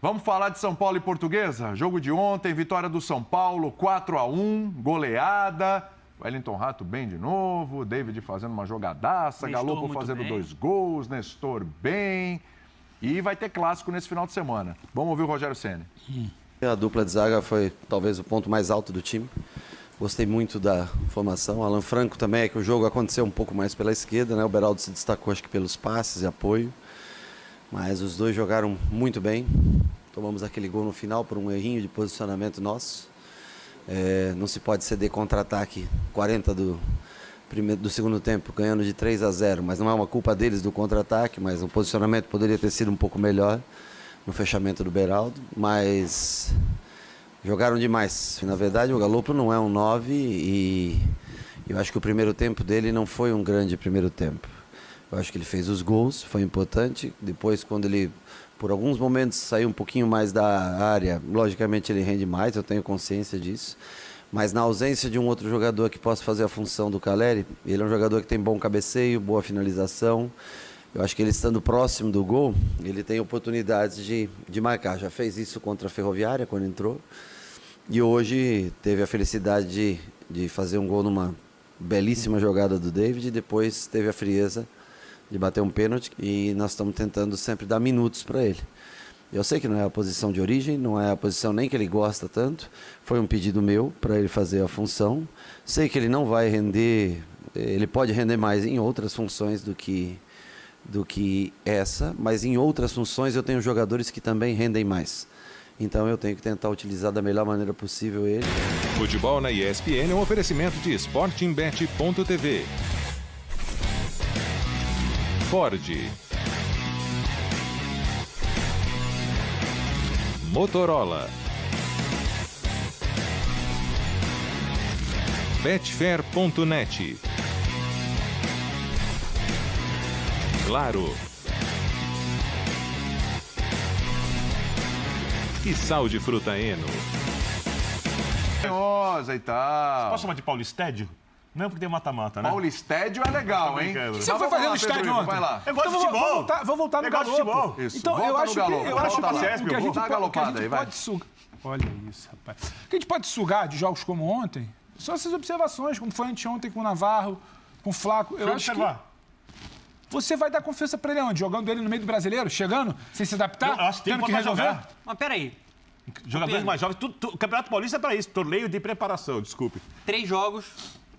Vamos falar de São Paulo e Portuguesa? Jogo de ontem, vitória do São Paulo, 4-1, goleada. Wellington Rato bem de novo, David fazendo uma jogadaça, Galopo fazendo 2 gols, Nestor bem. E vai ter clássico nesse final de semana. Vamos ouvir o Rogério Ceni. A dupla de zaga foi talvez o ponto mais alto do time. Gostei muito da formação. Alan Franco também, é que o jogo aconteceu um pouco mais pela esquerda, né? O Beraldo se destacou, acho que pelos passes e apoio. Mas os dois jogaram muito bem. Tomamos aquele gol no final por um errinho de posicionamento nosso. Não se pode ceder contra-ataque 40 do segundo tempo, ganhando de 3-0. Mas não é uma culpa deles do contra-ataque, mas o posicionamento poderia ter sido um pouco melhor no fechamento do Beraldo. Mas jogaram demais. Na verdade, o Galopo não é um 9 e eu acho que o primeiro tempo dele não foi um grande primeiro tempo. Eu acho que ele fez os gols, foi importante. Depois, quando ele, por alguns momentos, saiu um pouquinho mais da área, logicamente ele rende mais, eu tenho consciência disso. Mas na ausência de um outro jogador que possa fazer a função do Caleri, ele é um jogador que tem bom cabeceio, boa finalização. Eu acho que ele estando próximo do gol, ele tem oportunidades de marcar. Já fez isso contra a Ferroviária, quando entrou. E hoje teve a felicidade de fazer um gol numa belíssima jogada do David e depois teve a frieza de bater um pênalti, e nós estamos tentando sempre dar minutos para ele. Eu sei que não é a posição de origem, não é a posição nem que ele gosta tanto, foi um pedido meu para ele fazer a função. Sei que ele não vai render, ele pode render mais em outras funções do que essa, mas em outras funções eu tenho jogadores que também rendem mais. Então eu tenho que tentar utilizar da melhor maneira possível ele. Futebol na ESPN é um oferecimento de sportingbet.tv. Ford, Motorola, Betfair.net, Claro e Sal de Fruta Eno. E tal. Posso chamar de Paulistédio? Não, porque tem mata-mata, né? Paulistédio é legal, hein? O que você foi fazer no estádio ontem? Vai lá. Eu gosto de futebol. Vou voltar no Galopo. Isso, Então, volta eu no acho Galopo. que Volta o na que a gente, Dá a galopada aí, vai. pode sugar... Olha isso, rapaz. O que a gente pode sugar de jogos como ontem são essas observações, como foi anteontem com o Navarro, com o Flaco. Eu acho que você vai dar confiança pra ele onde? Jogando ele no meio do brasileiro? Chegando? Sem se adaptar? Eu acho que tendo que resolver? jogar. Mas peraí. Jogadores mais jovens. O Campeonato Paulista é pra isso. Torneio de preparação, desculpe. 3 jogos,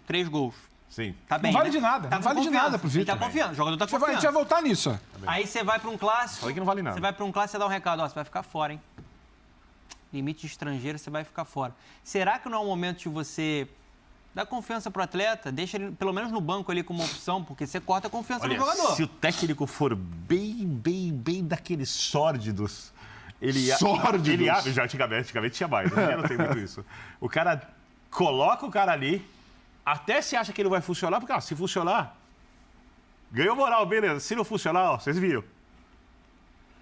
3 gols. Sim. Tá bem, Não vale né? de nada. Tá Não vale de confiança. nada pro Vitor. Ele tá confiando. O jogador tá A gente confiando. vai voltar nisso, ó. Aí você vai pra um clássico. Falei que não vale nada. Você vai pra um clássico, você dá um recado. Ó, você vai ficar fora, hein? Limite de estrangeiro, você vai ficar fora. Será que não é o momento de você dar confiança pro atleta? Deixa ele, pelo menos no banco ali como opção, porque você corta a confiança no jogador. Se o técnico for bem daqueles sórdidos... Sórdidos? Ele abre, já antigamente tinha mais, hoje em dia não tem muito isso. O cara coloca o cara ali, até se acha que ele vai funcionar, porque se funcionar, ganhou moral, beleza. Se não funcionar, vocês viram.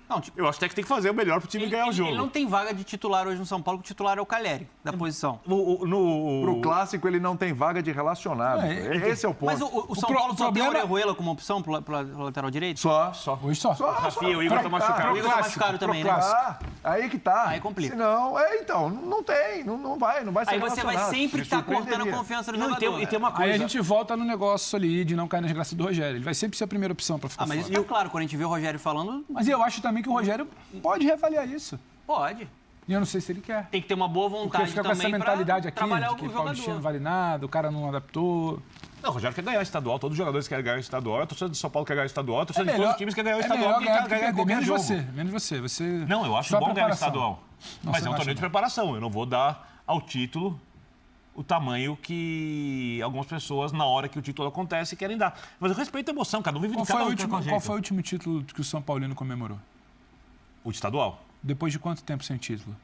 Não, tipo, Eu acho até que tem que fazer o melhor pro time ganhar o jogo. Ele não tem vaga de titular hoje no São Paulo, porque o titular é o Caleri, da posição. Pro clássico, ele não tem vaga de relacionado. Esse é o ponto. Mas o São Paulo só tem o problema- Orejuela como opção pro lateral direito? Só. Hoje só. Rafinha, o Igor tá machucado. O Igor tá machucado também, né? Aí que tá. Aí complica. Senão, então, não tem, não vai ser Aí você vai relacionado. sempre Me estar cortando a surpreenderia. confiança do Não, jogador. e tem uma coisa... Aí a gente volta no negócio ali de não cair nas graças do Rogério. Ele vai sempre ser a primeira opção pra ficar Mas fora. isso tá claro, quando a gente vê o Rogério falando, Mas eu acho também que o Rogério pode reavaliar isso. pode. E eu não sei se ele quer. Tem que ter uma boa Porque vontade fica com essa também mentalidade pra aqui, trabalhar de o que o jogador. Paulistinha não vale nada, o cara não adaptou. Não, o Rogério quer ganhar estadual, todos os jogadores querem ganhar estadual, a torcida do São Paulo quer ganhar estadual, a torcida de todos os times quer ganhar o estadual, melhor quem quer ganhar do que ganhar perder. qualquer Menos jogo. você. Não, eu acho Só bom ganhar o preparação. estadual. Não, Mas você é um não torneio acha, de não. preparação, eu não vou dar ao título o tamanho que algumas pessoas, na hora que o título acontece, querem dar. Mas eu respeito a emoção, cada um vive de cada um. Qual foi o último título que o São Paulino comemorou? O de estadual? Depois de quanto tempo sem título?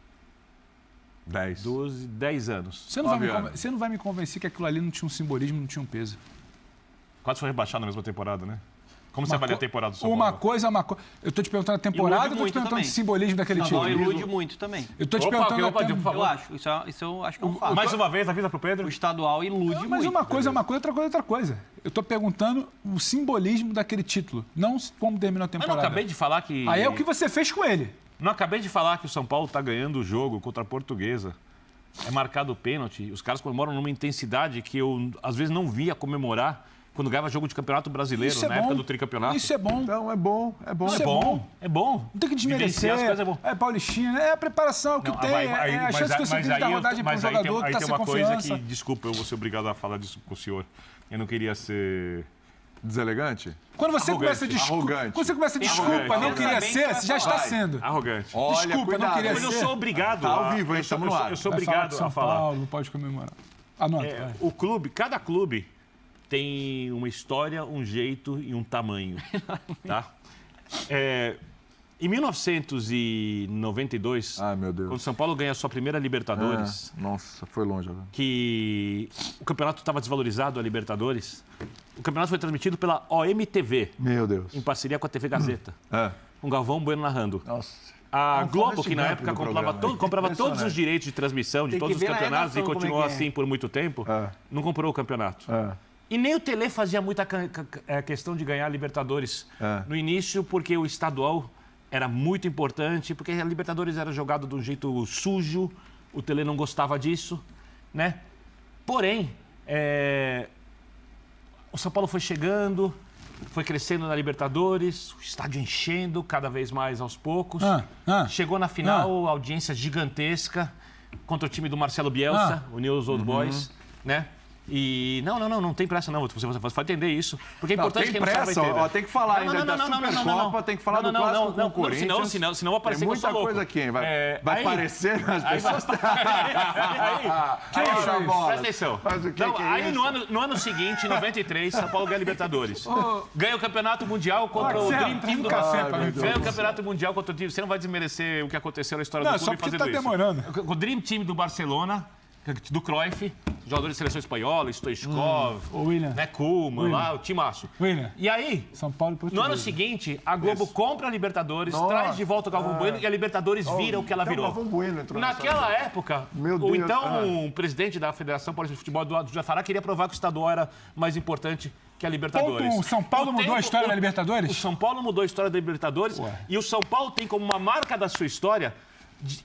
10 anos. Você não vai me convencer que aquilo ali não tinha um simbolismo, não tinha um peso. Quase foi rebaixado na mesma temporada, né? Como você avalia a temporada do São Paulo? Uma coisa. Eu tô te perguntando a temporada ou tô te muito perguntando também. o simbolismo daquele Não, time? ilude muito também. Eu tô te Opa, perguntando. opa, até- por favor. Eu acho. Isso eu acho que é um fato. Mais uma vez, avisa pro Pedro. O estadual ilude Mas muito. uma coisa é uma coisa, outra coisa é outra coisa. Eu tô perguntando o simbolismo daquele título, não como terminou a Mas não temporada. acabei de falar que... Aí é o que você fez com ele. Não acabei de falar que o São Paulo está ganhando o jogo contra a Portuguesa. É marcado o pênalti. Os caras comemoram numa intensidade que eu, às vezes, não via comemorar quando ganhava jogo de campeonato brasileiro, na época do tricampeonato. Isso é bom. Então, é bom. É bom. Não tem que desmerecer. As coisas é bom. É Paulistinha, é a preparação que tem, é a chance que você tem de dar rodagem para um jogador que está sem confiança. Aí tem uma coisa que, desculpa, eu vou ser obrigado a falar disso com o senhor. Eu não queria ser... Deselegante? Quando você começa a desculpa, não queria ser, você já está sendo. Arrogante. Olha, Desculpa, não queria ser. Mas eu sou obrigado. Tá ao vivo, hein? Estamos no ar. Eu sou obrigado a falar. Paulo não pode comemorar. Anota. O clube, cada clube tem uma história, um jeito e um tamanho, tá? Em 1992, meu Deus. quando o São Paulo ganha a sua primeira Libertadores... Nossa, foi longe. Né? Que o campeonato estava desvalorizado, a Libertadores. O campeonato foi transmitido pela OMTV. Meu Deus. Em parceria com a TV Gazeta. Com Galvão Bueno narrando. Nossa. A Globo, que na época comprava todos os direitos de transmissão de todos os campeonatos e continuou assim por muito tempo, não comprou o campeonato. E nem o Tele fazia muita questão de ganhar a Libertadores no início, porque o estadual era muito importante, porque a Libertadores era jogado de um jeito sujo, o Tele não gostava disso, né? Porém, o São Paulo foi chegando, foi crescendo na Libertadores, o estádio enchendo cada vez mais aos poucos. Chegou na final, audiência gigantesca contra o time do Marcelo Bielsa, o News Old Boys, né? E não tem pressa não, você vai entender isso, porque é importante que tem pressa, tem que falar ainda da Supercopa, tem que falar do clássico com o Corinthians. Senão vai parecer que eu sou louco. Tem muita coisa aqui, hein? Vai parecer as pessoas... Presta atenção. Aí no ano seguinte, em 93, São Paulo ganha a Libertadores. Ganha o Campeonato Mundial contra o Dream Team do Ganha o Campeonato Mundial contra o time. Você não vai desmerecer o que aconteceu na história do clube fazendo isso. O Dream Team do Barcelona, do Cruyff, jogadores de seleção espanhola, Stoichkov, né, Koeman, lá, o timaço. E aí, São Paulo, no ano seguinte, a Globo compra a Libertadores, traz de volta o Galvão Bueno e a Libertadores vira o que ela virou. Naquela época, o então presidente da Federação Paulista de Futebol, Eduardo Jafará, queria provar que o estadual era mais importante que a Libertadores. O São Paulo mudou a história da Libertadores? O São Paulo mudou a história da Libertadores e o São Paulo tem como uma marca da sua história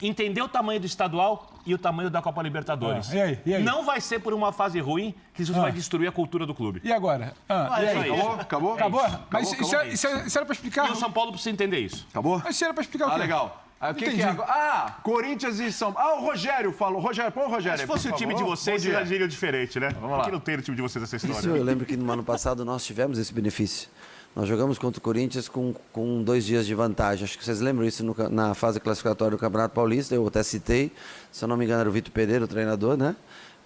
entender o tamanho do estadual e o tamanho da Copa Libertadores. E aí? Não vai ser por uma fase ruim que isso vai destruir a cultura do clube. E agora? E aí? Acabou? Mas isso era para explicar... E o São Paulo precisa entender isso. Acabou? Mas isso era para explicar o quê? Legal. O que é agora? Corinthians e São Paulo. O Rogério falou. Põe o Rogério. Se fosse o time de vocês, já diria diferente, né? Vamos lá. Aqui não tem no time de vocês essa história. Isso, eu lembro que no ano passado nós tivemos esse benefício. Nós jogamos contra o Corinthians com 2 dias de vantagem. Acho que vocês lembram isso na fase classificatória do Campeonato Paulista. Eu até citei, se eu não me engano, era o Vitor Pereira, o treinador, né?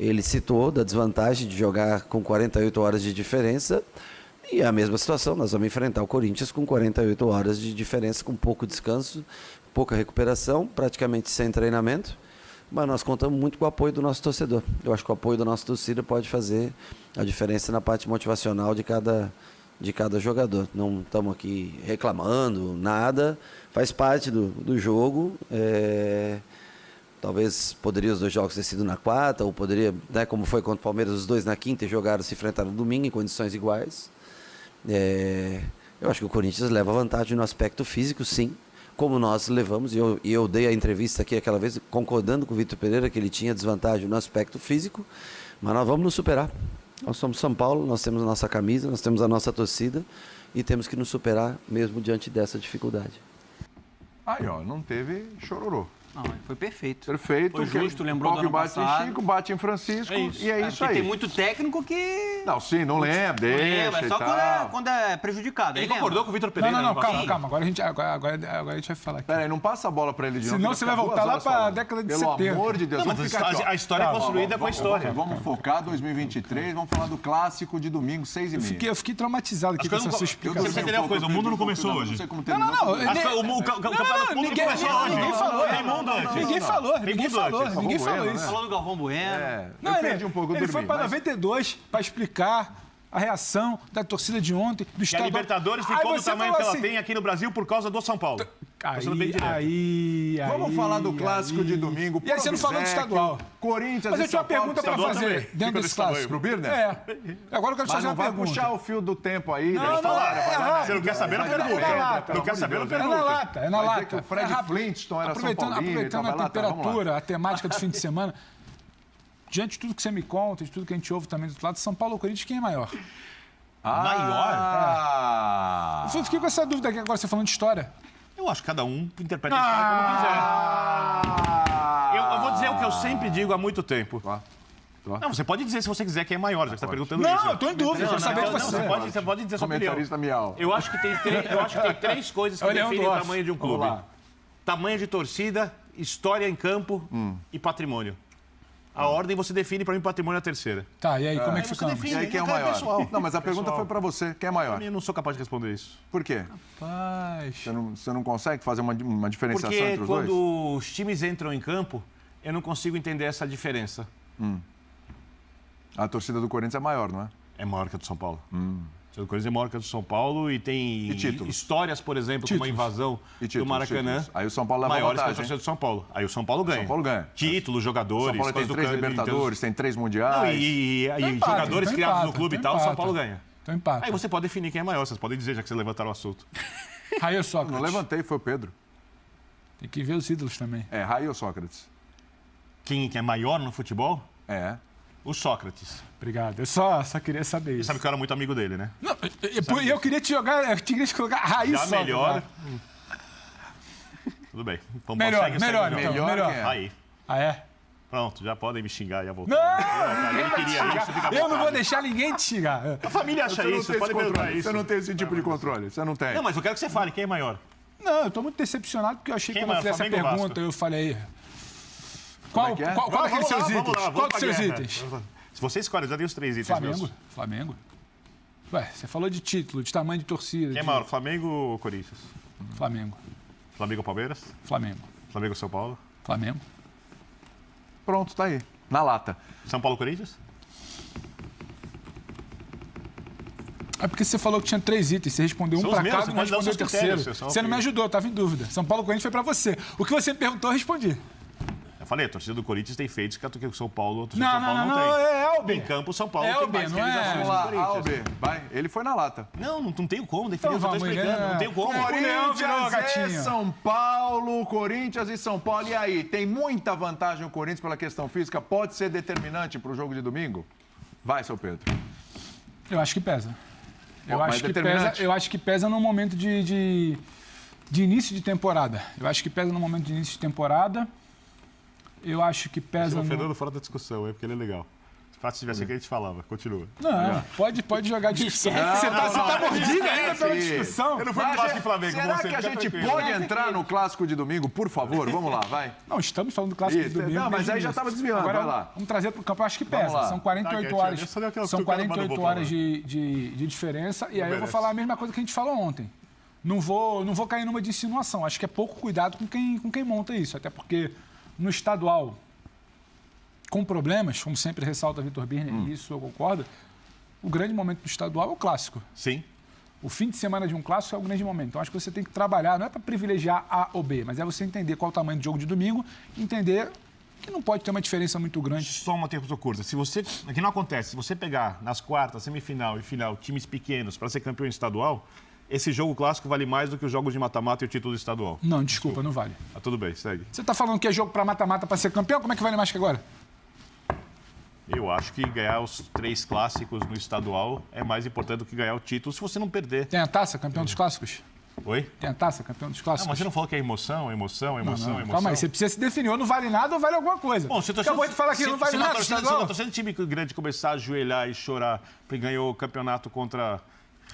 Ele citou da desvantagem de jogar com 48 horas de diferença. E a mesma situação, nós vamos enfrentar o Corinthians com 48 horas de diferença, com pouco descanso, pouca recuperação, praticamente sem treinamento. Mas nós contamos muito com o apoio do nosso torcedor. Eu acho que o apoio da nossa torcida pode fazer a diferença na parte motivacional de cada jogador. Não estamos aqui reclamando, nada. Faz parte do jogo. Talvez poderia os 2 jogos ter sido na quarta, ou poderia, né, como foi contra o Palmeiras, os 2 na quinta e jogaram, se enfrentaram no domingo em condições iguais. Eu acho que o Corinthians leva vantagem no aspecto físico, sim, como nós levamos. E eu dei a entrevista aqui aquela vez, concordando com o Vitor Pereira, que ele tinha desvantagem no aspecto físico, mas nós vamos nos superar. Nós somos São Paulo, nós temos a nossa camisa, nós temos a nossa torcida e temos que nos superar mesmo diante dessa dificuldade. Aí, não teve chororô. Não, foi perfeito. Perfeito. Foi justo, lembrou do ano bate passado. em Chico, bate em Francisco, e é isso aí. Tem muito técnico que... Não, sim, não lembra, deixa é só quando é prejudicado. Ele concordou com o Vitor Pereira. Não, calma. Agora a gente vai falar aqui. Peraí, não passa a bola pra ele de novo. Senão você vai voltar lá pra década de 70. Pelo amor de Deus. A história é construída com a história. Vamos focar 2023, vamos falar do clássico de domingo, 6h30. Eu fiquei traumatizado aqui com essa sua explicação. Você entendeu uma coisa, o mundo não começou hoje. Não sei como terminou. O campeonato mundo começou hoje. Ninguém falou. Ninguém falou isso. Falou do Galvão Bueno. Eu perdi um pouco do Ele foi para 92 para explicar a reação da torcida de ontem, do E Estado. a Libertadores ficou do tamanho que ela tem aqui no Brasil por causa do São Paulo. Vamos falar do clássico de domingo. E aí você não falou do estadual. Corinthians Mas eu tinha uma pergunta para fazer dentro desse clássico. Pro Birner? Agora eu quero te fazer uma pergunta. Vai puxar o fio do tempo aí. Você não quer saber, não pergunta. Não quer saber, não pergunta. É na lata. Que o Fred Flintstone era São Paulino. Aproveitando a temperatura, a temática do fim de semana, diante de tudo que você me conta, de tudo que a gente ouve também do outro lado, São Paulo ou Corinthians, quem é maior? Maior? Eu fiquei com essa dúvida aqui agora, você falando de história. Eu acho que cada um interpreta a história como quiser. Eu vou dizer o que eu sempre digo há muito tempo. Não, você pode dizer se você quiser quem é maior, já que você está perguntando isso. Não, eu estou em dúvida, eu quero saber de você. Você pode dizer sua opinião. Miau. Eu acho que tem três coisas que definem o tamanho de um clube. Tamanho de torcida, história em campo e patrimônio. A ordem você define, para mim, patrimônio é a terceira. Tá, e aí, como é que ficamos? E aí, quem é o maior? Não, mas a pergunta foi para você. Quem é maior? Eu não sou capaz de responder isso. Por quê? Rapaz. Você não consegue fazer uma diferenciação Porque entre os dois? quando os times entram em campo, eu não consigo entender essa diferença. A torcida do Corinthians é maior, não é? É maior que a do São Paulo. A torcida do Corinthians é maior que a do São Paulo e tem histórias, por exemplo, como a invasão do Maracanã. Aí o São Paulo leva maiores vantagem. que a torcida do São Paulo. Aí o São Paulo ganha. São Paulo ganha. Títulos, jogadores, São Paulo tem 3 Libertadores, tem 3 Mundiais. E jogadores criados no clube e tal, o São Paulo ganha. Então empata. Aí você pode definir quem é maior, vocês podem dizer, já que vocês levantaram o assunto. Raí ou Sócrates? Não levantei, foi o Pedro. Tem que ver os ídolos também. É, Raí ou Sócrates? Quem é maior no futebol? É. O Sócrates. Obrigado. Eu só queria saber isso. Você sabe que eu era muito amigo dele, né? Não, eu queria te jogar, eu queria te colocar Raí Já Sócrates. melhor. Melhor. Tudo bem. Vamos Melhor. Aí. Ah, é? Pronto, já podem me xingar e já voltar. Não! Ele queria isso, fica à Eu não vou vontade. deixar ninguém te xingar. A família acha isso, você pode perguntar isso. Você não tem esse tipo de controle, você não tem. Não, mas eu quero que você fale, quem é maior? Não, eu tô muito decepcionado porque eu achei que Quem quando eu é fiz essa Flamengo ou pergunta, Vasco? eu falei... Qual daqueles seus itens? Qual dos seus itens? Se você escolhe, eu já dei os 3 itens meus. Flamengo. Ué, você falou de título, de tamanho de torcida. Quem é maior, Flamengo ou Corinthians? Flamengo. Flamengo ou Palmeiras? Flamengo. Flamengo ou São Paulo? Flamengo. Pronto, tá aí. Na lata. São Paulo ou Corinthians? É porque você falou que tinha 3 itens, você respondeu um São pra os meus, cada você e não pode dar os respondeu o seus terceiro. critérios, Você não me ajudou, eu tava em dúvida. São Paulo Corinthians foi pra você. O que você me perguntou, eu respondi. Eu falei, a torcida do Corinthians tem feitos que o São Paulo, a torcida Não, do São Paulo não, tem. é o B. Em campo, o São Paulo É tem o B, mais não é? realizações Vamos do lá, Corinthians. A ou B. Vai, ele foi na lata. Não tenho como definir, Então eu tô vamos, explicando, né? não tenho como. Leão virou gatinho. São Paulo, Corinthians e São Paulo. E aí, tem muita vantagem o Corinthians pela questão física? Pode ser determinante para o jogo de domingo? Vai, seu Pedro. Eu acho que pesa. Eu Mas acho que pesa no momento de início de temporada. Eu acho que pesa no momento de início de temporada. Eu acho que pesa O Fernando fora da discussão, é porque ele é legal. Se o fato tivesse aqui, a gente falava. Continua. Não, pode jogar discussão. Você tá mordido ainda pela discussão? Eu não fui pro Vasco e Flamengo com Será você, que a fica gente tranquilo. pode entrar no clássico de domingo, por favor? Vamos lá, vai. Não, estamos falando do clássico de Isso, domingo. não, mas desde aí o já início. estava desviando, Agora, vai lá. Vamos trazer para o campo, acho que Vamos pesa. lá. São 48 Tá, horas, só deu aquela são cutucada, mas não 48 vou horas falar. de diferença. E aí eu vou merece. falar a mesma coisa que a gente falou ontem. Não vou cair numa de insinuação. Acho que é pouco cuidado com quem monta isso. Até porque no estadual, com problemas, como sempre ressalta Vitor Birner, e isso eu concordo, o grande momento do estadual é o clássico. Sim. O fim de semana de um clássico é o grande momento. Então, acho que você tem que trabalhar, não é para privilegiar A ou B, mas é você entender qual o tamanho do jogo de domingo, entender que não pode ter uma diferença muito grande. Só uma tempo curta. Se você, aqui não acontece, se você pegar nas quartas, semifinal e final, times pequenos para ser campeão estadual, esse jogo clássico vale mais do que os jogos de mata-mata e o título estadual. Não, desculpa, não vale. Ah, tudo bem, segue. Você está falando que é jogo para mata-mata para ser campeão? Como é que vale mais que agora? Eu acho que ganhar os 3 clássicos no estadual é mais importante do que ganhar o título se você não perder. Tem a taça, campeão dos clássicos? Oi? Tem a taça, campeão dos Não, clássicos? mas você não falou que é emoção? Calma aí, você precisa se definir. Ou não vale nada ou vale alguma coisa. Bom, se Acabou de falar que não vale nada. Se a torcida de time grande começar a ajoelhar e chorar porque ganhou o campeonato contra,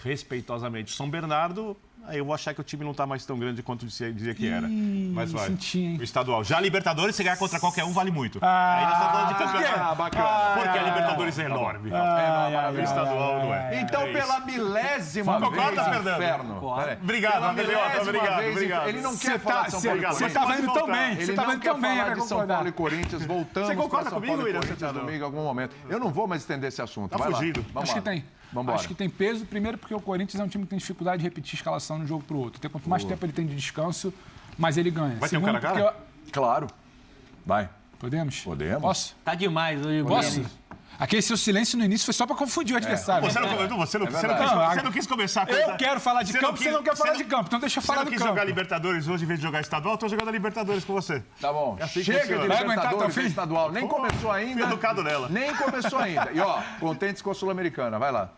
respeitosamente, São Bernardo, aí eu vou achar que o time não está mais tão grande quanto dizia que era. Mas vai. senti, hein? O estadual. Já a Libertadores, se ganhar contra qualquer um, vale muito. Aí nós estamos falando de campeonato. bacana. Porque a Libertadores é enorme. O estadual não é. Então, É pela milésima vez, Concorda, Fernando? inferno. Peraí. Obrigado, Pela Obrigado. vez, Obrigado. Ele não quer falar de São Paulo e Você Corinthians. estava indo tão voltar. bem. Ele Você estava não indo quer tão bem, falar vai de São concordar. Paulo e Corintans. Voltamos Você concorda para São comigo, Paulo e William, Corinthians sentador? domingo em algum momento. Eu não vou mais estender esse assunto. Tá Vai lá. fugido. Vamos Acho lá. que tem. Vambora. Acho que tem peso, primeiro porque o Corinthians é um time que tem dificuldade de repetir escalação de um jogo para o outro. Até quanto mais tempo ele tem de descanso, mas ele ganha. Vai ter um Segundo, cara a cara? Claro. Vai. Podemos? Podemos. Posso? Tá demais hoje. Posso? Aquele seu silêncio no início foi só pra confundir o adversário. Você não quis começar a coisa... Eu quero falar de campo, você não quer falar de campo. Então deixa eu falar do Você não campo. quis jogar Libertadores hoje em vez de jogar estadual? Eu tô jogando a Libertadores com você. Tá bom. É assim que Chega funciona. de Vai aguentar até o Libertadores fim? estadual. Nem começou ainda. Fui educado nela. Nem começou ainda. E ó, contentes com a Sul-Americana. Vai lá.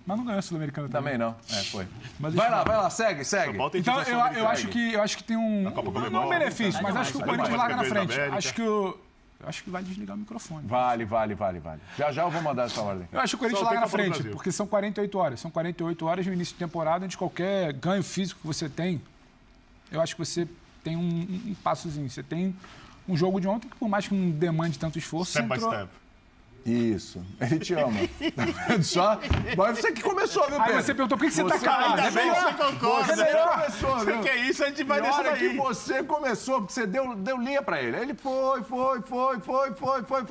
Mas não ganhou a Sul-Americana também. Também não. Foi. Mas Vai deixa lá, segue. São Paulo tem Então, título eu sul-americano. acho que tem um... Copa Não Comebol. um benefício, mas Demais, acho que o demais. Corinthians larga na Campeões da frente. América. Acho que vai desligar o microfone. Vale. Já eu vou mandar essa ordem. Eu acho que o Corinthians Só larga tem na Copa do frente, Brasil. porque são 48 horas. São 48 horas no início de temporada, onde qualquer ganho físico que você tem, eu acho que você tem um passozinho. Você tem um jogo de ontem que, por mais que não demande tanto esforço, Step você by entrou... step. Isso. Ele te ama. Tá vendo só? Mas você que começou, viu, Pedro? Aí você perguntou por que você tá calado? Ainda bem que você concorda. Você começou, viu? Que é isso, a gente vai Na nessa hora que daí. você começou, porque você deu linha pra ele. Ele foi.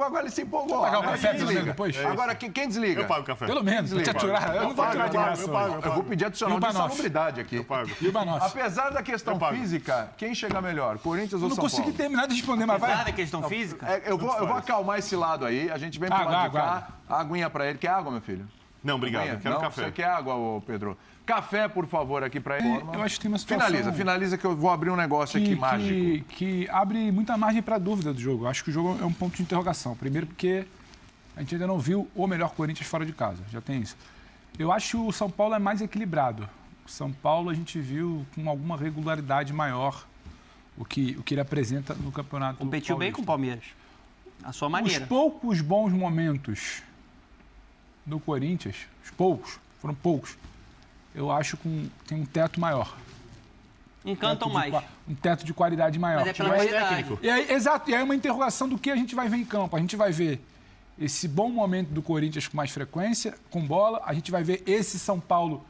Agora ele se empolgou. pagar o Aí café pelo desliga. menos depois? Agora, quem desliga? Eu pago o café. Pelo menos, pra te aturar. Eu não vou aturar de graça. Eu vou pedir adicional E o de Banoff? salubridade aqui. Eu pago. E o Banoff? Apesar da questão Eu pago. física, quem chega melhor? Corinthians ou Não São consegui Paulo? terminar de responder, mas Apesar vai. da questão física, Eu vou acalmar esse lado aí. A gente vem pro Água, lado de água, cá. Aguinha pra ele. Quer água, meu filho? Não, obrigado. Aguinha? Eu quero Não? café. Você quer água, ô Pedro? Café, por favor, aqui pra ele. Eu acho que tem uma situação... Finaliza que eu vou abrir um negócio aqui mágico. Que abre muita margem para dúvida do jogo. Eu acho que o jogo é um ponto de interrogação. Primeiro porque a gente ainda não viu o melhor Corinthians fora de casa. Já tem isso. Eu acho que o São Paulo é mais equilibrado. O São Paulo a gente viu com alguma regularidade maior o que ele apresenta no campeonato competiu bem com o Palmeiras. A sua Os maneira. poucos bons momentos do Corinthians, foram poucos, eu acho que tem um teto maior. Encantam mais. Um teto de qualidade maior. Mas é pela mais qualidade. técnico. E aí, exato, e aí uma interrogação do que a gente vai ver em campo. A gente vai ver esse bom momento do Corinthians com mais frequência, com bola. A gente vai ver esse São Paulo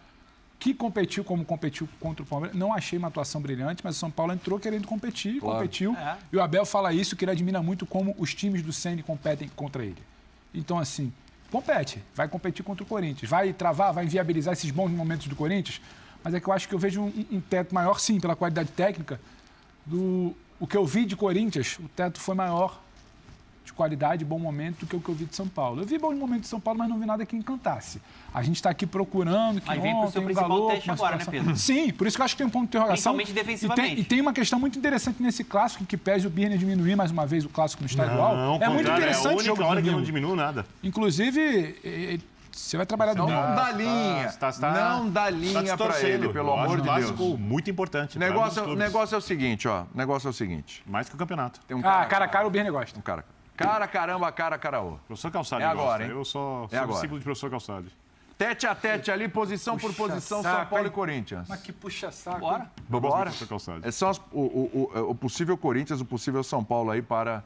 que competiu como competiu contra o Palmeiras. Não achei uma atuação brilhante, mas o São Paulo entrou querendo competir, competiu. É. E o Abel fala isso, que ele admira muito como os times do Ceni competem contra ele. Então, assim, compete, vai competir contra o Corinthians. Vai travar, vai inviabilizar esses bons momentos do Corinthians. Mas é que eu acho que eu vejo um teto maior, sim, pela qualidade técnica. O que eu vi de Corinthians, o teto foi maior de qualidade, bom momento, do que o que eu vi de São Paulo. Eu vi bom momento de São Paulo, mas não vi nada que encantasse. A gente está aqui procurando que Mas vem pro seu principal valor, teste uma agora, né, situação- Pedro? Sim, por isso que eu acho que tem um ponto de interrogação. Principalmente defensivamente. E tem uma questão muito interessante nesse clássico, que pese o Birner diminuir mais uma vez o clássico no estadual. Não, É muito contrário, interessante é a o única jogo hora do que eu não domingo. diminuo nada. Inclusive, você vai trabalhar Não domingo. dá linha. Não dá linha pra ele, pelo amor de Deus. Muito importante. O pra ambos os clubes. negócio é o seguinte, ó. O negócio é o seguinte. Mais que o campeonato. Tem um Cara a cara o Birner gosta. Um cara, caramba, caraô. Professor Calçade É agora, gosta. hein? Eu sou agora. discípulo de professor Calçade. Tete a tete ali, posição por posição, São Paulo e Corinthians. Mas que puxa-saco. Bora. Eu gosto do Bora? professor Calçade. Esses são o possível Corinthians, o possível São Paulo aí para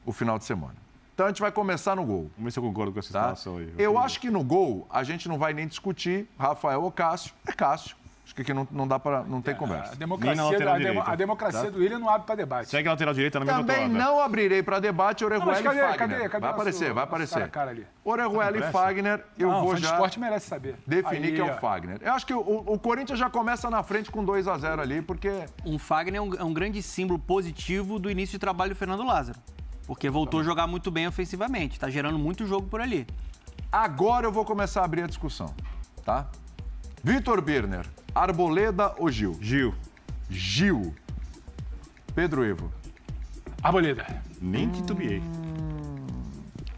o final de semana. Então a gente vai começar no gol. Vamos ver se eu concordo com essa Tá? situação aí. Eu acho que no gol a gente não vai nem discutir Rafael ou Cássio. É Cássio. Acho que aqui não dá para, não tem conversa. A Nem na lateral democracia, direita. a democracia do William não abre para debate. Segue a lateral direita na mesma Também toada. não abrirei para debate Orejuela mas e cadê Fagner. Vai nosso- aparecer, vai nosso aparecer. cara a cara ali? Orejuela e Fagner, eu Não, vou fã de já esporte merece saber. definir Aí, que é ó. o Fagner. Eu acho que o Corinthians já começa na frente com 2-0 ali, porque Um Fagner é um grande símbolo positivo do início de trabalho do Fernando Lázaro. Porque voltou a jogar muito bem ofensivamente. Tá gerando muito jogo por ali. agora eu vou começar a abrir a discussão, tá? Vitor Birner, Arboleda ou Gil? Gil. Gil. Pedro Ivo, Arboleda. Nem titubeei.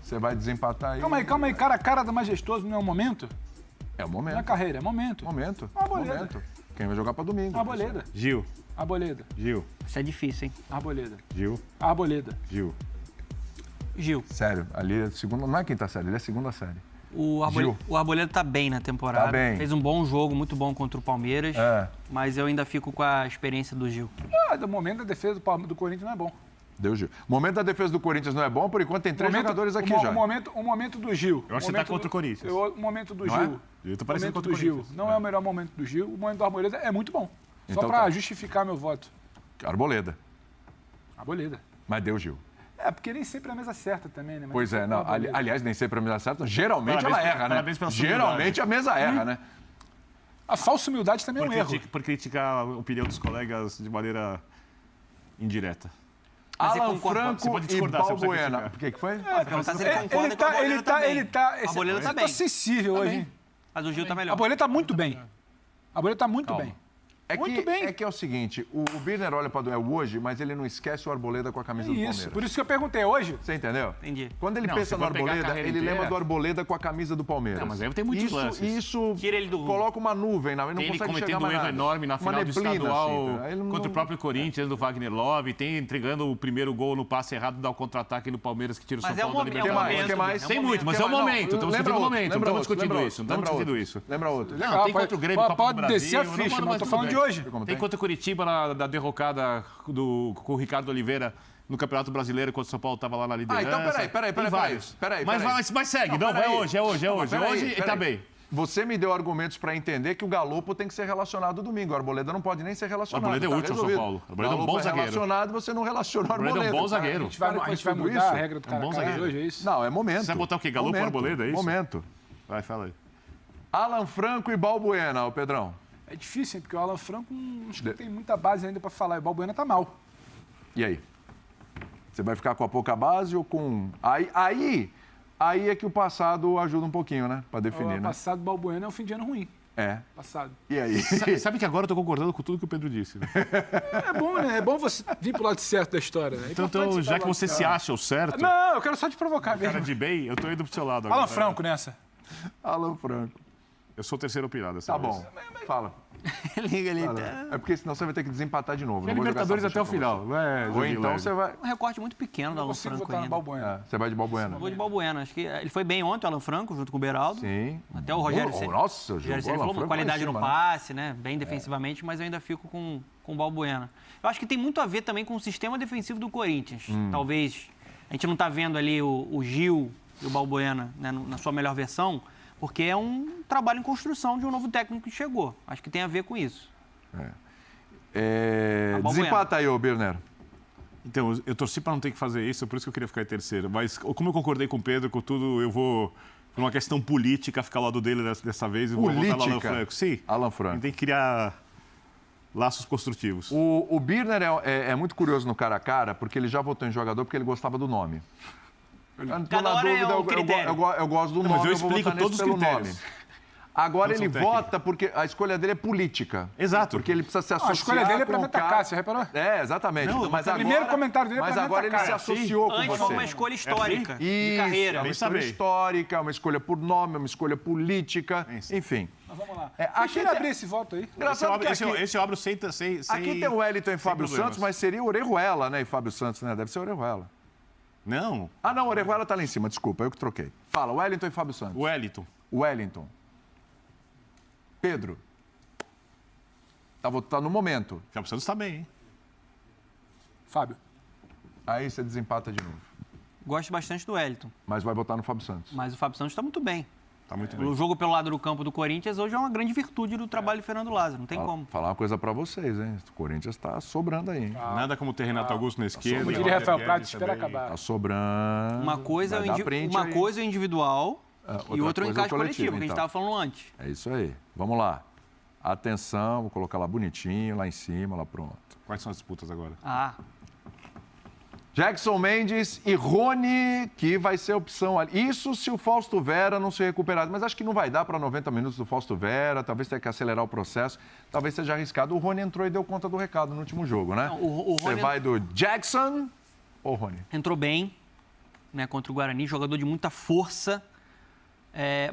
você vai desempatar aí? Calma aí. Cara a cara do majestoso não é o momento? É o Na momento. carreira, é momento. Momento. Arboleda. Momento. Quem vai jogar para domingo? Arboleda. Gil. Arboleda. Gil. Isso é difícil, hein? Arboleda. Gil. Arboleda. Gil. Gil. Sério, ali é segunda, não é quinta série, ele é segunda série. O Arboleda tá bem na temporada. Tá bem. Fez um bom jogo, muito bom contra o Palmeiras. É. Mas eu ainda fico com a experiência do Gil. Do momento da defesa do Corinthians não é bom. Deu Gil. O momento da defesa do Corinthians não é bom, por enquanto tem três jogadores aqui já. O momento do Gil. Eu acho que você tá contra o Corinthians. O momento do Não é? Gil. Eu tô O parecendo momento contra do o Gil. Corinthians. Não é o melhor momento do Gil. O momento do Arboleda é muito bom. Só Então pra tá. justificar meu voto. Arboleda. Arboleda. Mas deu Gil. É, porque nem sempre é a mesa certa também, né? Mas Pois é, sempre não. Arboleda. Aliás, nem sempre a mesa certa. Geralmente Parabéns ela erra, né? parabéns pela sua Geralmente humildade. a mesa erra, né? A falsa humildade também é um erro. Por criticar a opinião dos colegas de maneira indireta. Alan Franco você pode e discordar, se você Balbuena. quiser. O que foi? Perguntar se ele concorda com a Arboleda também. A Arboleda tá bem. sensível hoje, hein? Mas o Gil tá A melhor. Arboleda tá muito bem. A Arboleda tá muito Calma. bem. É que é o seguinte, o Birner olha para o duelo hoje, mas ele não esquece o Arboleda com a camisa do Palmeiras. Isso, por isso que eu perguntei hoje. Você entendeu? Entendi. Quando ele Não, pensa se no for pegar a Arboleda, carreira ele inteira- lembra do Arboleda com a camisa do Palmeiras. Não, mas aí tem muitos lances. Isso Tira ele do rumo. coloca uma nuvem, não, ele não Tem ele consegue enxergar cometendo um mais erro nada. enorme na Uma final do neblina, estadual assim, tá? Ele não- contra o próprio Corinthians, do Wagner Love, tem entregando o primeiro gol no passe errado, dá o contra-ataque no Palmeiras que tira o São Mas é Paulo um da momento, Libertadores. Que mais? Tem muito, mas é o momento. Estamos discutindo o momento, não estamos discutindo isso. Não estamos discutindo isso. Lembra outro. Não, tem contra o Grêmio, Copa do Pode Brasil. descer a ficha, mas eu tô falando de hoje. Tem contra o Curitiba da derrocada com o Ricardo Oliveira no Campeonato Brasileiro, quando o São Paulo estava lá na liderança. Então peraí. Tem vários. Peraí. Mas segue, não, peraí. é hoje. Hoje tá bem. Você me deu argumentos para entender que o Galopo tem que ser relacionado domingo. O Arboleda não pode nem ser relacionado. O Arboleda é tá útil ao São resolvido. Paulo. O Arboleda é um bom Galopo zagueiro. relacionado, você não relaciona o Arboleda Arboleda. é um bom zagueiro. A gente vai tudo mudar isso. a regra do cara bom a cara zagueiro. hoje, é isso? Não, é momento. Você vai botar o quê? Galopo Momento. Arboleda, é isso? Momento. Vai, fala aí. Alan Franco e Balbuena, ô Pedrão. É difícil, hein? Porque o Alan Franco acho que tem muita base ainda pra falar. E o Balbuena tá mal. E aí? Você vai ficar com a pouca base ou com... Aí é que o passado ajuda um pouquinho, né? Para definir, O né? passado do Balbuena é um fim de ano ruim. É. Passado. E aí? Sabe que agora eu tô concordando com tudo que o Pedro disse, né? É bom, né? É bom você vir pro lado certo da história, né? É Então, importante você já tá que do você lado se certo. acha o certo, Não, eu quero só te provocar cara mesmo. de bem, eu tô indo pro seu lado agora. Alan Franco nessa. Alan Franco. Eu sou o terceiro opinado dessa Tá vez. bom. Fala. Liga ali. É porque senão você vai ter que desempatar de novo. É Não vou jogar Libertadores essa até o bucha pra final, não é? você. Ou joguinho então leve. você vai... Um recorte muito pequeno do Eu Alan consigo Franco votar no ainda. Balbuena. Você vai de Balbuena. Vou de Balbuena. Acho que ele foi bem ontem, o Alan Franco, junto com o Beraldo. Sim. Até o Rogério Oh, Ceni. nossa, O Rogério jogou Ceni Alan falou Franco qualidade lá em no cima, né? passe, né? Bem defensivamente, mas eu ainda fico com o Balbuena. Eu acho que tem muito a ver também com o sistema defensivo do Corinthians. Talvez a gente não está vendo ali o Gil e o Balbuena, né, na sua melhor versão, porque é um trabalho em construção de um novo técnico que chegou. Acho que tem a ver com isso. Balbuena. Desempata aí, ô Birner. Então, eu torci para não ter que fazer isso, por isso que eu queria ficar em terceiro. Mas como eu concordei com o Pedro, com tudo, eu vou, por uma questão política, ficar ao lado dele dessa vez e vou votar no Alan Política? Franco. Sim. Alan A Franco. gente tem que criar laços construtivos. O Birner é muito curioso no cara a cara, porque ele já votou em jogador porque ele gostava do nome. Cada hora é um critério. Eu gosto do Não, nome, mas eu vou explico votar nesse todos os pelo critérios. nome. Agora Não ele são técnicos. vota porque a escolha dele é política. Exato. Porque ele precisa se associar A escolha dele é pra com me o cara- atacar, você reparou? É, exatamente. Não, mas o agora, primeiro comentário dele é mas pra me agora ele se atacar. associou com Antes você. foi uma escolha histórica Isso, de carreira. é uma Bem escolha saber. histórica, uma escolha por nome, uma escolha política, Isso. enfim. Mas vamos lá. É, Deixa aqui ele tem- abrir esse voto aí. Engraçado que aqui, Esse eu abro sem aqui tem o Wellington e Fábio problemas. Santos, mas seria Orejuela, né? E Fábio Santos, né? Deve ser Orejuela. Não, Ah, não, Orejuela tá lá em cima, desculpa, eu que troquei. Fala, Wellington e Fábio Santos. o Wellington. Wellington. Pedro. Tá no momento. O Fábio Santos tá bem, hein? Fábio. Aí você desempata de novo. Gosto bastante do Wellington, Mas vai votar no Fábio Santos. mas o Fábio Santos está muito bem. Tá muito O bem. jogo pelo lado do campo do Corinthians hoje é uma grande virtude do trabalho de Fernando Lázaro, não tem como. Falar uma coisa pra vocês, hein? O Corinthians tá sobrando aí, hein? Nada como ter Renato Augusto na esquerda. Como diria Rafael Prado, espera acabar. Tá sobrando. Uma coisa, Vai dar print uma aí. coisa é individual e outra é o coisa encaixe coletivo, coletivo, que a gente então. estava falando antes. É isso aí. Vamos lá. Atenção, vou colocar lá bonitinho, lá em cima, lá pronto. Quais são as disputas agora? Ah, Jackson Mendes e Rony, que vai ser a opção ali. Isso se o Fausto Vera não se recuperar. Mas acho que não vai dar para 90 minutos do Fausto Vera. Talvez tenha que acelerar o processo. Talvez seja arriscado. O Rony entrou e deu conta do recado no último jogo, né? Não, o Você Rony- vai do Jackson ou Rony? entrou bem, né, contra o Guarani, jogador de muita força.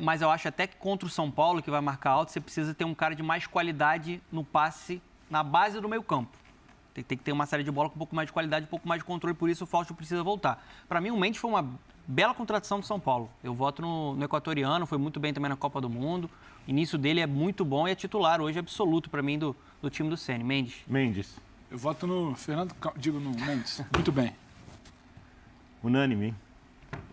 Mas eu acho até que contra o São Paulo, que vai marcar alto, você precisa ter um cara de mais qualidade no passe na base do meio campo. Tem que ter uma série de bola com um pouco mais de qualidade, um pouco mais de controle, por isso o Fausto precisa voltar. Para mim, o Mendes foi uma bela contratação do São Paulo. Eu voto no equatoriano, foi muito bem também na Copa do Mundo. O início dele é muito bom e é titular hoje absoluto para mim do time do Ceni. Mendes. Eu voto no no Mendes. Muito bem. Unânime, hein?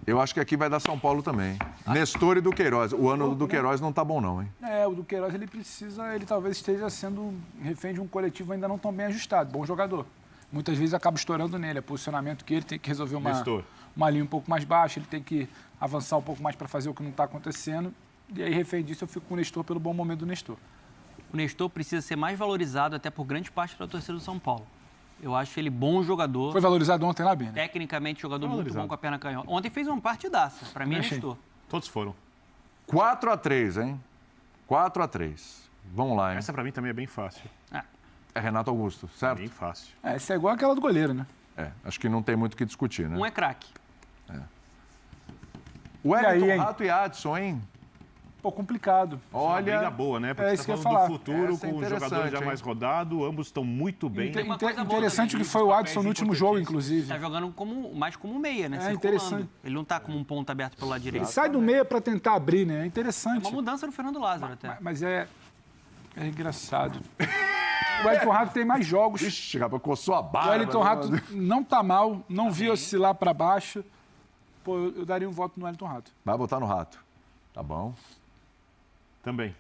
Eu acho que aqui vai dar São Paulo também. Nestor e Duqueiroz. O ano do Duqueiroz não tá bom, não, hein? O do Queiroz, ele talvez esteja sendo refém de um coletivo ainda não tão bem ajustado. Bom jogador. Muitas vezes acaba estourando nele. É posicionamento que ele tem que resolver uma linha um pouco mais baixa, ele tem que avançar um pouco mais para fazer o que não está acontecendo. E aí, refém disso, eu fico com o Nestor pelo bom momento do Nestor. O Nestor precisa ser mais valorizado até por grande parte da torcida do São Paulo. Eu acho ele bom jogador. Foi valorizado ontem lá, Bina? Tecnicamente, jogador muito bom com a perna canhota. Ontem fez uma partidaça. Pra mim, ele estou. Todos foram. 4-3, hein? 4-3. Vamos lá, hein? Essa pra mim também é bem fácil. É Renato Augusto, certo? Bem fácil. Essa é igual aquela do goleiro, né? Acho que não tem muito o que discutir, né? Um é craque. Wellington, E aí, hein? Rato e Adson, hein? Pô, complicado. Uma briga Olha, boa, né? Porque isso você que eu tá ia falando falar. do futuro, Essa é com o jogador interessante, já hein? mais rodado, ambos estão muito bem. Uma coisa boa Interessante também, que foi o papéis Adson no último jogo, inclusive. Tá jogando mais como meia, né? É, Circulando. interessante. Ele não tá como um ponto aberto pelo lado direito. Ele sai do meio para tentar abrir, né? É É interessante. uma mudança do Fernando Lázaro até. Mas é engraçado. O Wellington Rato tem mais jogos. Ixi, rapaz, coçou a barba. O Wellington Rato né? não tá mal, não vi oscilar para baixo. Pô, eu daria um voto no Wellington Rato. Vai botar no Rato. Tá bom. Também.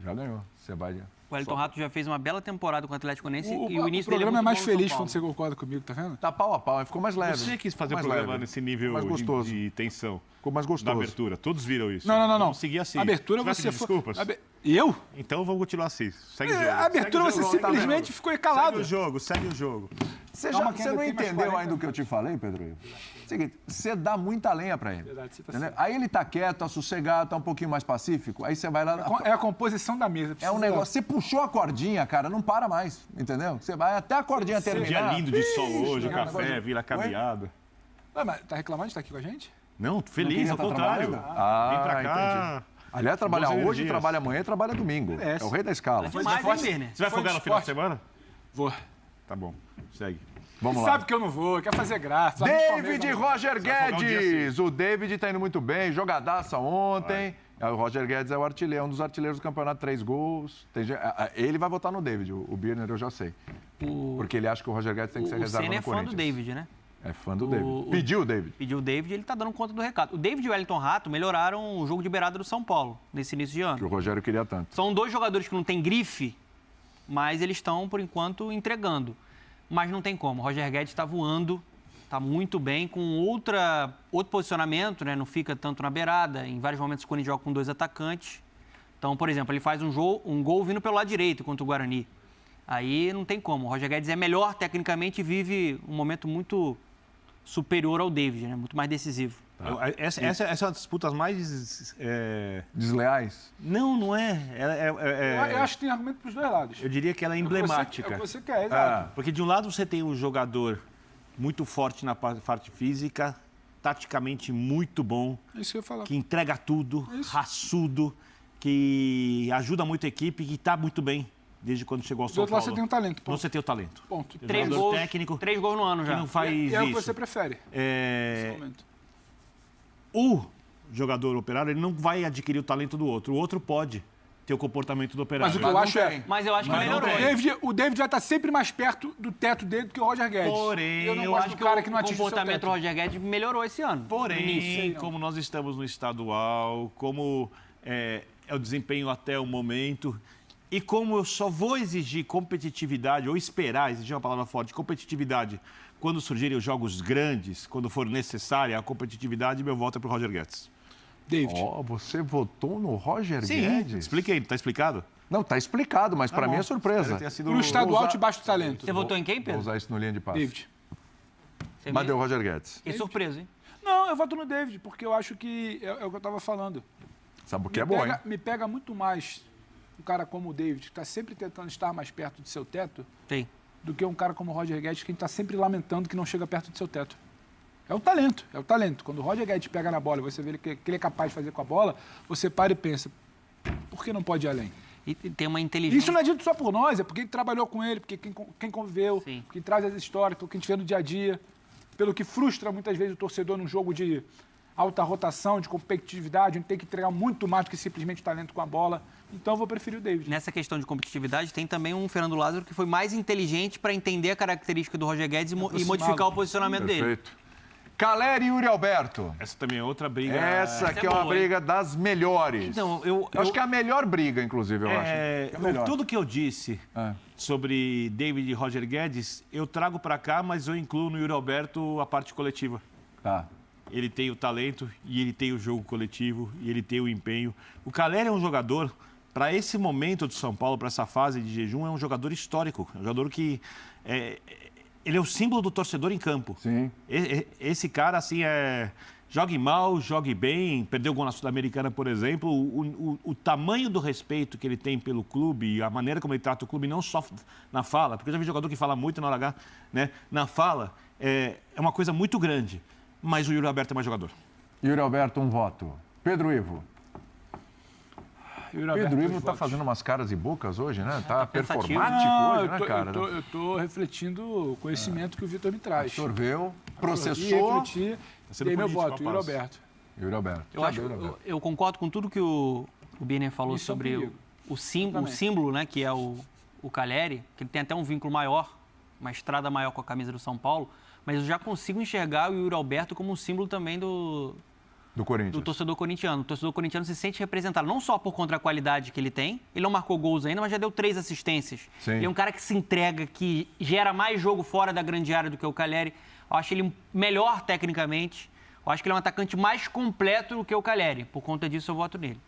Já ganhou. Você vai... O Wellington Rato já fez uma bela temporada com o Atlético Goianiense O e o início dele programa é muito mais bom no São feliz Paulo. quando você concorda comigo, tá vendo? Tá pau a pau, ficou mais leve. Você quis fazer o mais programa leve. nesse nível mais gostoso. de tensão. Ficou mais Da gostoso. abertura. Todos viram isso. Não. Vamos seguir assim. Abertura vai você pedir desculpas? Eu? Então vamos continuar assim. Segue o jogo. A abertura Segue o você jogo, tá simplesmente vendo? ficou Segue calado. o jogo, segue o jogo. Você, Calma que você ainda não tem mais entendeu 40. ainda o que eu te falei, Pedro Ivo? Seguinte, você dá muita lenha pra ele. Verdade, você tá entendeu? certo. Aí ele tá quieto, tá sossegado, tá um pouquinho mais pacífico. Aí você vai lá... É a composição da mesa. É um negócio... Você puxou a cordinha, cara, não para mais, entendeu? Você vai até a cordinha Um terminar. dia lindo de sol hoje, Ixi, café, negócio- vila caminhada. Mas tá reclamando de estar aqui com a gente? Não, feliz, queria ao tá contrário. trabalhando? Ah, Vem pra cá. Aliás, trabalha Boas hoje, energias. trabalha amanhã e trabalha domingo. Merece. É o rei da escala. Mas hein, Birner? Você vai Foi folgar de no final de esporte. semana? Vou. Tá bom, segue. Vamos lá. Sabe que eu não vou, quer fazer graça. David e Roger folgar um dia Guedes. O David tá indo muito bem, jogadaça ontem. O Roger Guedes é o artilheiro, um dos artilheiros do campeonato, 3 gols. Ele vai votar no David, o Birner eu já sei. Porque ele acha que o Roger Guedes tem que ser O reserva Senna no é fã Corinthians. do David, né? É fã do David. Pediu o David. Pediu o David e ele tá dando conta do recado. O David e o Wellington Rato melhoraram o jogo de beirada do São Paulo nesse início de Que o ano. Rogério queria tanto. São dois jogadores que não têm grife, mas eles estão, por enquanto, mas não tem como. O Roger Guedes está voando, está muito bem, com outro posicionamento, né? Não fica tanto na beirada. Em vários momentos, quando ele joga com 2 atacantes. Então, por exemplo, ele faz um gol vindo pelo lado direito contra o Guarani. Aí não tem como. O Roger Guedes é melhor tecnicamente e vive um momento muito superior ao David, né? Muito mais decisivo. Essa é uma das disputas mais... Desleais? Não é. Eu acho que tem argumento pros dois lados. Eu diria que ela é emblemática. É o que você quer, exato. Porque de um lado você tem um jogador muito forte na parte física, taticamente muito bom, É isso que eu ia falar. que entrega tudo, Isso. raçudo, que ajuda muito a equipe, que está muito bem desde quando chegou ao Do São outro lado Paulo. você tem um talento. Então Ponto. você tem o talento. Ponto. Tem 3 jogador gols, técnico 3 gols no ano que já. não faz E é o que isso. você prefere É, nesse momento. O jogador operário, ele não vai adquirir o talento do outro. O outro pode ter o comportamento do operário. Mas o que eu acho é... Mas eu acho que Mas não melhorou. tem. O David vai estar sempre mais perto do teto dele do que o Roger Guedes. Porém, eu não Eu gosto acho do que cara o que não atinge o seu comportamento teto. do Roger Guedes melhorou esse ano. Porém, não. como nós estamos no estadual, como é o desempenho até o momento, e como eu só vou exigir competitividade, ou esperar, exigir uma palavra forte, competitividade, quando surgirem os jogos grandes, quando for necessária a competitividade, meu voto é para o Roger Guedes. David. Ó, você votou no Roger Sim, Guedes? expliquei, está explicado? Não, tá explicado, mas pra bom. mim é surpresa. Espero ter sido- No estadual, usar- te baixa o talento. Você votou em quem, Vou Pedro? usar isso no linha de passe. David. Você Mas me- deu o Roger Guedes. Fiquei surpreso, hein? Não, eu voto no David, porque eu acho que é o que eu estava falando. Sabe o que é bom, hein? Me pega muito mais um cara como o David, que está sempre tentando estar mais perto do seu teto, Tem. do que um cara como o Roger Guedes, que está sempre lamentando que não chega perto do seu teto. É o talento, é o talento. Quando o Roger Guedes pega na bola e você vê que ele é capaz de fazer com a bola, você para e pensa, por que não pode ir além? E tem uma inteligência. Isso não é dito só por nós, é porque quem trabalhou com ele, porque quem conviveu, Sim. quem traz as histórias, pelo que a gente vê no dia a dia, pelo que frustra muitas vezes o torcedor num jogo de alta rotação, de competitividade, onde tem que entregar muito mais do que simplesmente talento com a bola. Então eu vou preferir o David. Nessa questão de competitividade, tem também um Fernando Lázaro que foi mais inteligente para entender a característica do Roger Guedes e modificar o posicionamento dele. Perfeito. Caleri e Yuri Alberto. Essa também é outra briga. Essa aqui é boa, uma briga das melhores. Então, Eu acho que é a melhor briga, inclusive, eu acho. É a melhor. Tudo que eu disse É. sobre David e Roger Guedes, eu trago para cá, mas eu incluo no Yuri Alberto a parte coletiva. Tá. Ele tem o talento e ele tem o jogo coletivo e ele tem o empenho. O Caleri é um jogador, para esse momento do São Paulo, para essa fase de jejum, é um jogador histórico. É um jogador que ele é o símbolo do torcedor em campo. Sim. Esse cara, assim, jogue mal, jogue bem, perdeu o gol na Sul-Americana, por exemplo. O tamanho do respeito que ele tem pelo clube e a maneira como ele trata o clube, não só na fala, porque eu já vi jogador que fala muito na hora H, né? Na fala, é uma coisa muito grande. Mas o Yuri Alberto é mais jogador. Yuri Alberto, um voto. Pedro Ivo. Pedro Ivo está fazendo umas caras e bocas hoje, né? Tá performático hoje, né, cara? Eu tô refletindo o conhecimento que o Vitor me traz. Absorveu, processou. Refleti, dei meu voto, Yuri Alberto. Yuri Alberto. Eu concordo com tudo que o Birner falou sobre o símbolo, né, que é o Calleri, que ele tem até um vínculo maior, uma estrada maior com a camisa do São Paulo, mas eu já consigo enxergar o Yuri Alberto como um símbolo também do Corinthians. Do torcedor corintiano. O torcedor corintiano se sente representado, não só por conta da qualidade que ele tem, ele não marcou gols ainda, mas já deu 3 assistências. Sim. Ele é um cara que se entrega, que gera mais jogo fora da grande área do que o Calleri. Eu acho ele melhor tecnicamente. Eu acho que ele é um atacante mais completo do que o Calleri. Por conta disso, eu voto nele.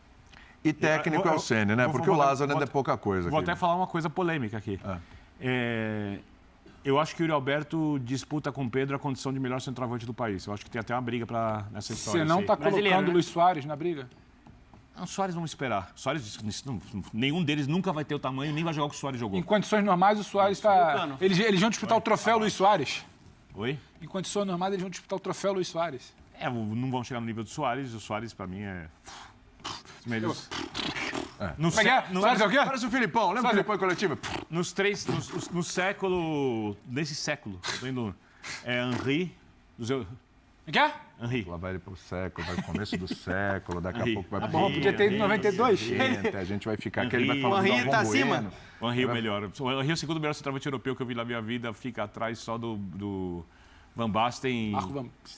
E técnico é o Ceni, né? Porque o Lázaro ainda é pouca coisa. Vou até falar uma coisa polêmica aqui. Eu acho que o Yuri Alberto disputa com o Pedro a condição de melhor centroavante do país. Eu acho que tem até uma briga nessa história. Você não está colocando o Luis Soares na briga? Não, o Soares vamos esperar. Soares, nenhum deles nunca vai ter o tamanho, nem vai jogar o que o Soares jogou. Em condições normais, o Soares está... Eles vão disputar o troféu Luis Soares. Oi? Em condições normais, eles vão disputar o troféu Luis Soares. Não vão chegar no nível do Soares. O Soares, para mim, é... Melhores... Soares é o quê? Parece o Filipão. Lembra o Filipão em coletivo? Nesse século, tô indo... Henry... O quê? Henry. Lá vai ele pro século, vai pro começo do século, daqui a pouco vai pro... Bom, podia ter ido em 92. A gente vai ficar aqui, ele vai falar do Henry tá acima. O Henry é o melhor. O Henry é o segundo melhor centroavante europeu que eu vi na minha vida, fica atrás só do Van Basten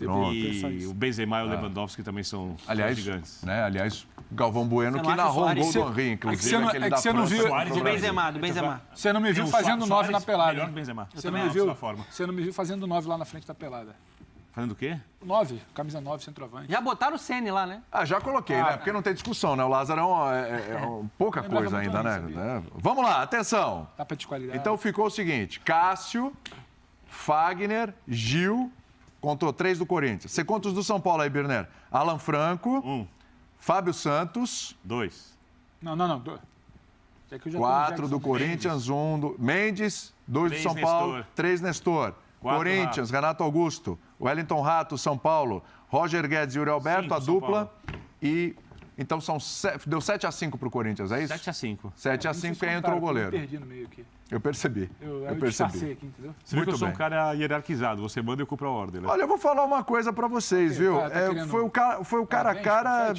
e o Benzema e o Lewandowski também são gigantes. Aliás, Galvão Bueno que narrou o gol do Henry, inclusive. É que você não viu... Do Benzema. Você não me viu fazendo 9 na pelada. Você não me viu fazendo 9 lá na frente da pelada. Fazendo o quê? 9, camisa 9, centroavante. Já botaram o Ceni lá, né? Já coloquei, né? Porque não tem discussão, né? O Lázaro é pouca coisa ainda, né? Vamos lá, atenção. Tapa de qualidade. Então ficou o seguinte: Cássio, Fagner, Gil, contou 3 do Corinthians. Você conta os do São Paulo aí, Birner. Alan Franco, 1. Fábio Santos. 2. Não. 2. 4 do Corinthians, 1 do Mendes, 2 do São Paulo, 3 Nestor. Corinthians, Renato Augusto, Wellington Rato, São Paulo, Roger Guedes e Yuri Alberto, a dupla. E então deu 7-5 pro Corinthians, é isso? 7-5. 7-5 e aí entrou o goleiro. Eu perdi no meio aqui. Eu percebi. Eu percebi. Aqui, entendeu? Você viu que eu sou um cara hierarquizado, você manda e eu cumpro a ordem. Né? Olha, eu vou falar uma coisa pra vocês, viu? Foi o cara a cara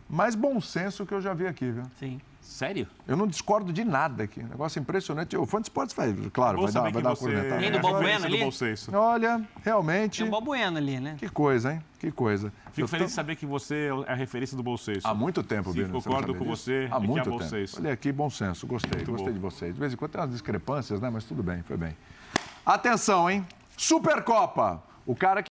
mais bom senso que eu já vi aqui, viu? Sim. Sério? Eu não discordo de nada aqui. Negócio impressionante. O Fã de Esportes vai dar uma cornetada. Tem do Balbuena ali? Olha, realmente... Tem o Balbuena ali, né? Que coisa, hein? Que coisa. Fico feliz de saber que você é a referência do Bolseiro. Há muito tempo, Bino. Concordo com você. Há muito tempo. Olha aqui, bom senso. Gostei de vocês. De vez em quando tem umas discrepâncias, né? Mas tudo bem, foi bem. Atenção, hein? Supercopa. O cara que